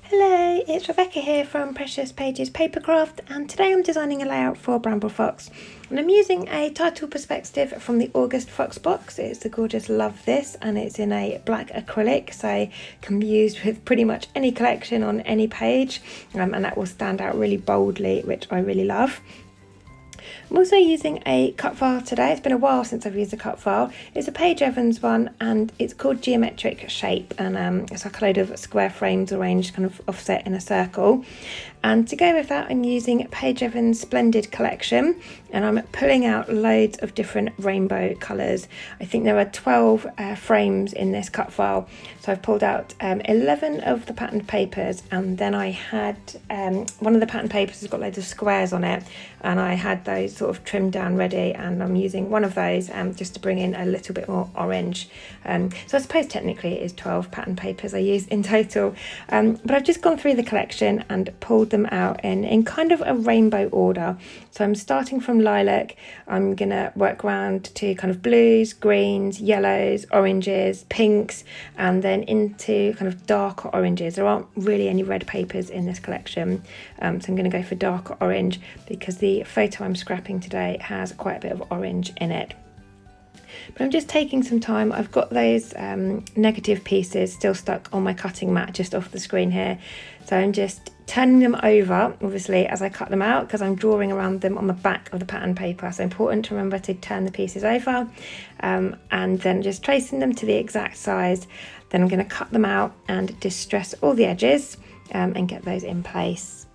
Hello, it's Rebecca here from Precious Pages Papercraft, and today I'm designing a layout for Bramble Fox, and I'm using a title perspective from the August Fox box. It's the gorgeous Love This, and it's in a black acrylic, so can be used with pretty much any collection on any page, and that will stand out really boldly, which I really love. I'm also using a cut file today. It's been a while since I've used a cut file. It's a Paige Evans one, and it's called Geometric Shape, and it's like a load of square frames arranged kind of offset in a circle. And to go with that, I'm using Paige Evans Splendid Collection, and I'm pulling out loads of different rainbow colours. I think there are 12 frames in this cut file, so I've pulled out 11 of the patterned papers, and then I had one of the patterned papers has got loads of squares on it, and I had those sort of trimmed down ready, and I'm using one of those just to bring in a little bit more orange. So I suppose technically it is 12 patterned papers I used in total, but I've just gone through the collection and pulled them out in kind of a rainbow order. So I'm starting from lilac. I'm gonna work around to kind of blues, greens, yellows, oranges, pinks, and then into kind of darker oranges. There aren't really any red papers in this collection, so I'm going to go for darker orange because the photo I'm scrapping today has quite a bit of orange in it. But I'm just taking some time. I've got those negative pieces still stuck on my cutting mat just off the screen here, so I'm just turning them over obviously as I cut them out, because I'm drawing around them on the back of the pattern paper, so important to remember to turn the pieces over, and then just tracing them to the exact size. Then I'm going to cut them out and distress all the edges and get those in place.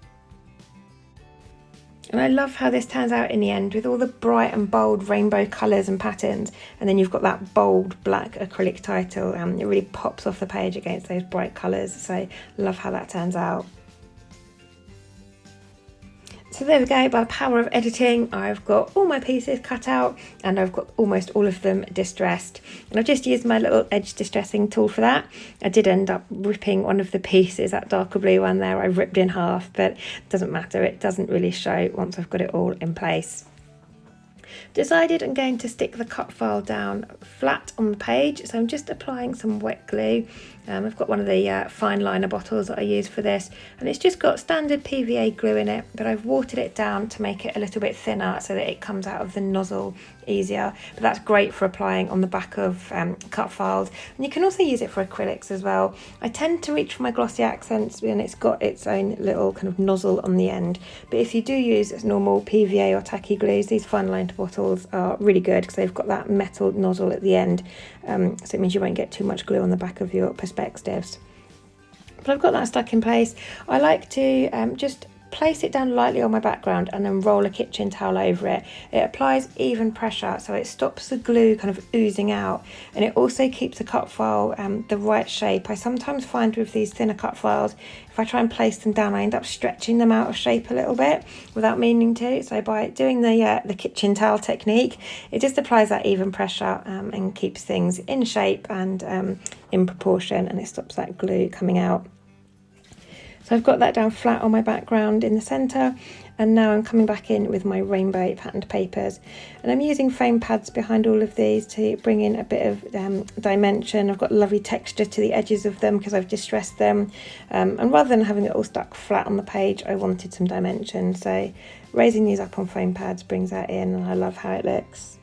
And I love how this turns out in the end with all the bright and bold rainbow colours and patterns, and then you've got that bold black acrylic title. It really pops off the page against those bright colours, so love how that turns out. So there we go, by the power of editing, I've got all my pieces cut out and I've got almost all of them distressed. And I've just used my little edge distressing tool for that. I did end up ripping one of the pieces, that darker blue one there, I ripped in half, but it doesn't matter, it doesn't really show once I've got it all in place. Decided I'm going to stick the cut file down flat on the page, so I'm just applying some wet glue. I've got one of the fine liner bottles that I use for this, and it's just got standard PVA glue in it, but I've watered it down to make it a little bit thinner so that it comes out of the nozzle easier. But that's great for applying on the back of cut files, and you can also use it for acrylics as well. I tend to reach for my glossy accents, and it's got its own little kind of nozzle on the end, but if you do use normal PVA or tacky glues, these fine liner bottles are really good because they've got that metal nozzle at the end, so it means you won't get too much glue on the back of your perspectives. But I've got that stuck in place. I like to just place it down lightly on my background and then roll a kitchen towel over it. It applies even pressure, so it stops the glue kind of oozing out, and it also keeps the cut file the right shape. I sometimes find with these thinner cut files, if I try and place them down, I end up stretching them out of shape a little bit without meaning to. So by doing the kitchen towel technique, it just applies that even pressure and keeps things in shape and in proportion, and it stops that glue coming out. So I've got that down flat on my background in the centre, and now I'm coming back in with my rainbow patterned papers, and I'm using foam pads behind all of these to bring in a bit of dimension. I've got lovely texture to the edges of them because I've distressed them, and rather than having it all stuck flat on the page, I wanted some dimension, so raising these up on foam pads brings that in, and I love how it looks.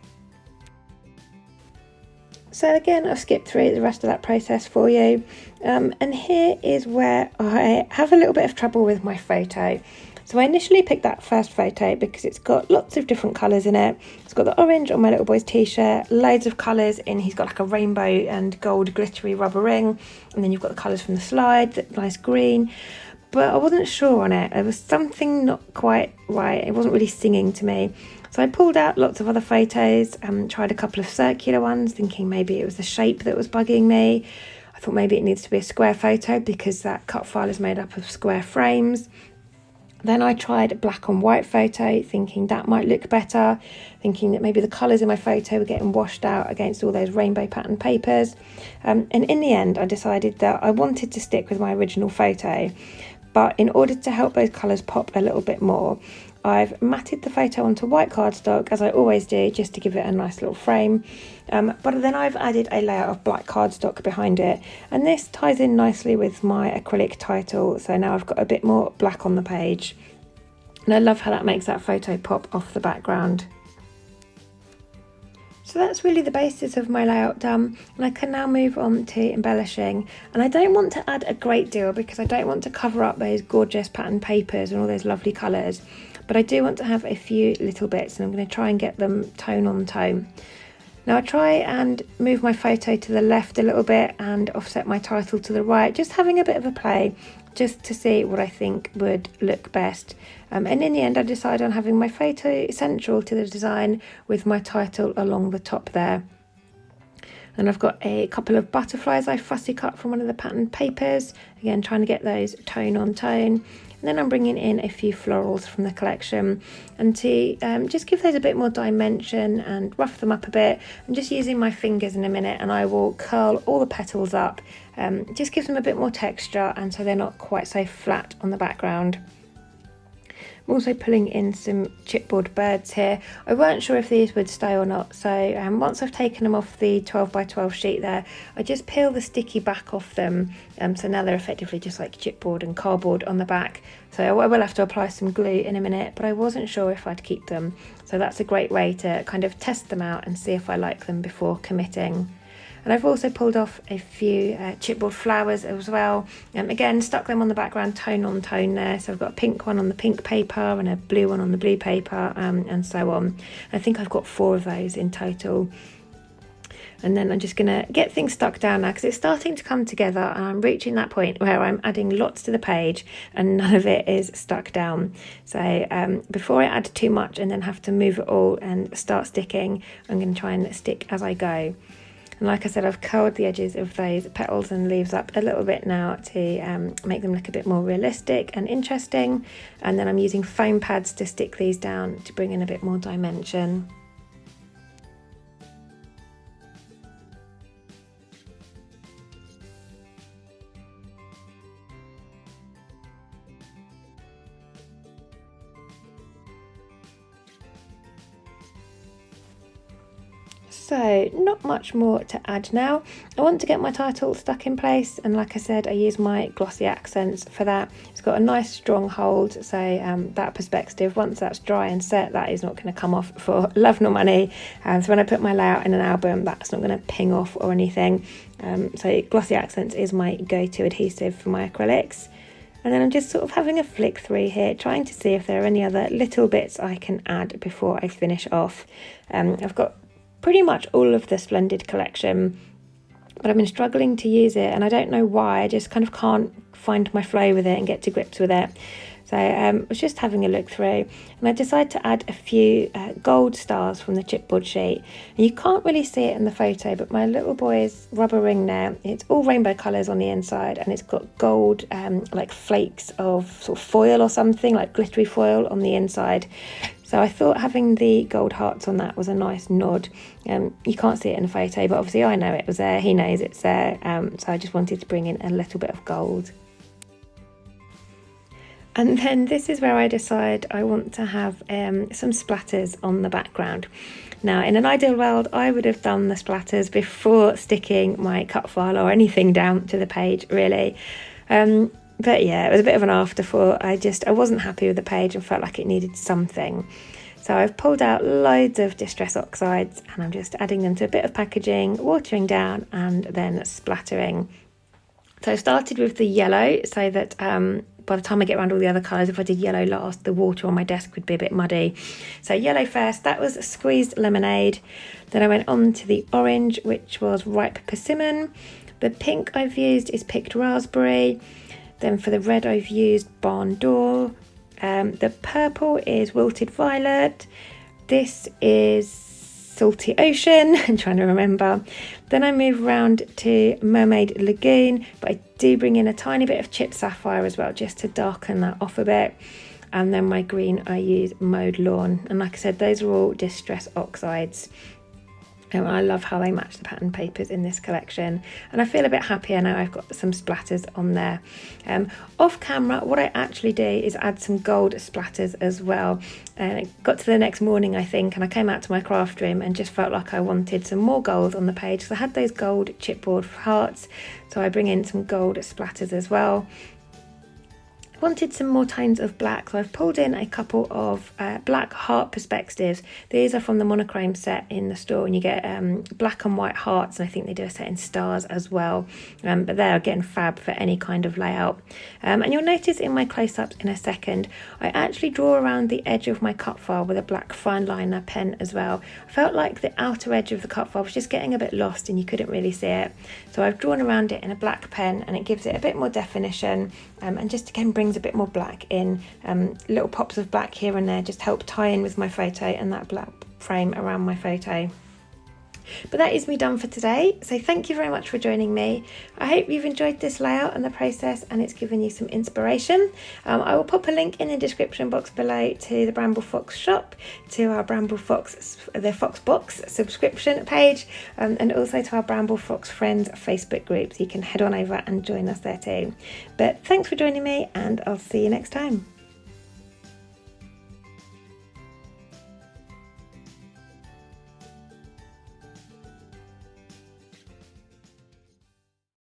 So again, I've skipped through the rest of that process for you, and here is where I have a little bit of trouble with my photo. So I initially picked that first photo because it's got lots of different colours in it. It's got the orange on my little boy's t-shirt, loads of colours in, he's got like a rainbow and gold glittery rubber ring, and then you've got the colours from the slide, that nice green. But I wasn't sure on it, there was something not quite right, it wasn't really singing to me. So I pulled out lots of other photos, tried a couple of circular ones, thinking maybe it was the shape that was bugging me. I thought maybe it needs to be a square photo because that cut file is made up of square frames. Then I tried a black and white photo, thinking that might look better, thinking that maybe the colours in my photo were getting washed out against all those rainbow pattern papers. And in the end, I decided that I wanted to stick with my original photo. But in order to help those colours pop a little bit more, I've matted the photo onto white cardstock, as I always do, just to give it a nice little frame. But then I've added a layer of black cardstock behind it, and this ties in nicely with my acrylic title, so now I've got a bit more black on the page. And I love how that makes that photo pop off the background. So that's really the basis of my layout done, and I can now move on to embellishing. And I don't want to add a great deal because I don't want to cover up those gorgeous pattern papers and all those lovely colours, but I do want to have a few little bits, and I'm going to try and get them tone on tone. Now I try and move my photo to the left a little bit and offset my title to the right, just having a bit of a play, just to see what I think would look best. And in the end I decided on having my photo central to the design with my title along the top there. And I've got a couple of butterflies I fussy cut from one of the pattern papers, again trying to get those tone on tone. And then I'm bringing in a few florals from the collection, and to just give those a bit more dimension and rough them up a bit. I'm just using my fingers in a minute, and I will curl all the petals up, just gives them a bit more texture, and so they're not quite so flat on the background. I'm also pulling in some chipboard birds here. I weren't sure if these would stay or not, so once I've taken them off the 12 by 12 sheet there, I just peel the sticky back off them, so now they're effectively just like chipboard and cardboard on the back. So I will have to apply some glue in a minute, but I wasn't sure if I'd keep them, so that's a great way to kind of test them out and see if I like them before committing. And I've also pulled off a few chipboard flowers as well. Again, stuck them on the background tone on tone there. So I've got a pink one on the pink paper and a blue one on the blue paper, and so on. I think I've got 4 of those in total. And then I'm just going to get things stuck down now, because it's starting to come together, and I'm reaching that point where I'm adding lots to the page and none of it is stuck down. So before I add too much and then have to move it all and start sticking, I'm going to try and stick as I go. And like I said, I've curled the edges of those petals and leaves up a little bit now to make them look a bit more realistic and interesting. And then I'm using foam pads to stick these down to bring in a bit more dimension. So not much more to add now. I want to get my title stuck in place, and like I said, I use my glossy accents for that. It's got a nice strong hold, so that perspective, once that's dry and set, that is not going to come off for love nor money. So when I put my layout in an album, that's not going to ping off or anything. So glossy accents is my go-to adhesive for my acrylics. And then I'm just sort of having a flick through here, trying to see if there are any other little bits I can add before I finish off. I've got pretty much all of the Splendid collection, but I've been struggling to use it, and I don't know why. I just kind of can't find my flow with it and get to grips with it. So I was just having a look through, and I decided to add a few gold stars from the chipboard sheet. And you can't really see it in the photo, but my little boy's rubber ring there, it's all rainbow colours on the inside, and it's got gold like flakes of sort of foil or something, like glittery foil on the inside. So I thought having the gold hearts on that was a nice nod. You can't see it in the photo, but obviously I know it was there, he knows it's there, so I just wanted to bring in a little bit of gold. And then this is where I decide I want to have some splatters on the background. Now, in an ideal world, I would have done the splatters before sticking my cut file or anything down to the page, really. But yeah, it was a bit of an afterthought. I wasn't happy with the page and felt like it needed something. So I've pulled out loads of Distress Oxides, and I'm just adding them to a bit of packaging, watering down and then splattering. So I started with the yellow, so that by the time I get around all the other colours, if I did yellow last, the water on my desk would be a bit muddy. So yellow first, that was Squeezed Lemonade. Then I went on to the orange, which was Ripe Persimmon. The pink I've used is Picked Raspberry. Then for the red I've used Barn Door. The purple is Wilted Violet. This is Salty Ocean. I'm trying to remember. Then I move round to Mermaid Lagoon, but I do bring in a tiny bit of Chipped Sapphire as well, just to darken that off a bit. And then my green I use Mowed Lawn. And like I said, those are all Distress Oxides. I love how they match the pattern papers in this collection, and I feel a bit happier now I've got some splatters on there. Off camera, what I actually do is add some gold splatters as well. And it got to the next morning, I think, and I came out to my craft room and just felt like I wanted some more gold on the page. So I had those gold chipboard hearts, so I bring in some gold splatters as well. Wanted some more tones of black, so I've pulled in a couple of black heart perspectives. These are from the monochrome set in the store, and you get black and white hearts, and I think they do a set in stars as well, but they're again fab for any kind of layout. And you'll notice in my close-ups in a second, I actually draw around the edge of my cut file with a black fine liner pen as well. I felt like the outer edge of the cut file was just getting a bit lost and you couldn't really see it, so I've drawn around it in a black pen, and it gives it a bit more definition, and just again brings a bit more black in. Little pops of black here and there just help tie in with my photo and that black frame around my photo. But that is me done for today, so thank you very much for joining me. I hope you've enjoyed this layout and the process, and it's given you some inspiration. I will pop a link in the description box below to the Bramble Fox shop, to our Bramble Fox, the Fox Box subscription page, and also to our Bramble Fox Friends Facebook group, so you can head on over and join us there too. But thanks for joining me, and I'll see you next time.